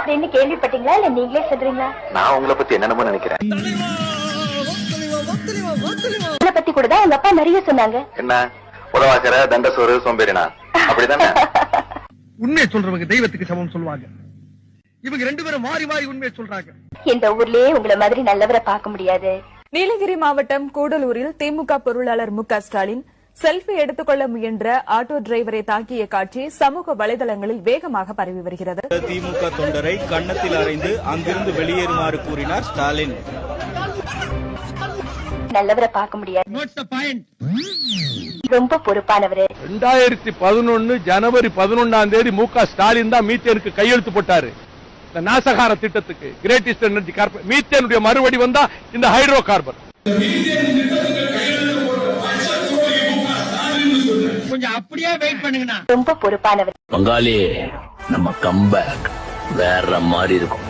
அப்படின்னு கேள்விப்பட்டீங்களா இல்ல நீங்களே சொல்றீங்களா? நான் உங்களை பத்தி என்னென்னமோ நினைக்கிறேன். உங்களை பத்தி கூட தான் உங்க அப்பா நிறைய சொன்னாங்க. என்ன உதவாக்கற தண்டசோறு சோம்பேறினா அப்படிதானே? உண்மையை சொல்றவங்க தெய்வத்துக்கு சமம் சொல்லுவாங்க. இவங்க ரெண்டு பேரும் மாறி மாறி உண்மையை சொல்றாங்க. இந்த ஊர்லயே உங்களை மாதிரி நல்லவரை பார்க்க முடியாது. நீலகிரி மாவட்டம் கூடலூரில் திமுக பொருளாளர் மு.க. ஸ்டாலின் செல்ஃபி எடுத்துக்கொள்ள முயன்ற ஆட்டோ டிரைவரை தாக்கிய காட்சி சமூக வலைதளங்களில் வேகமாக பரவி வருகிறது. திமுக தொண்டரை கன்னத்தில் அறைந்து அங்கிருந்து வெளியேறுமாறு கூறினார் ஸ்டாலின். நல்லவரை பார்க்க முடியாது. ரொம்ப பொறுப்பானவரு. 2011 ஜனவரி 11 மு.க. ஸ்டாலின் தான் மீத்தேனுக்கு கையெழுத்து போட்டாரு. இந்த நாசகார திட்டத்துக்கு கிரேட் ஈஸ்டர்ன் எனர்ஜி கார்பரேஷன் மீத்தேனுடைய மறுபடி வந்தா இந்த ஹைட்ரோ கார்பன். கொஞ்சம் அப்படியே வெயிட் பண்ணுங்கண்ணா. ரொம்ப பொறுப்பானவர். பங்காளி நம்ம கம்பேக் வேற மாதிரி இருக்கும்.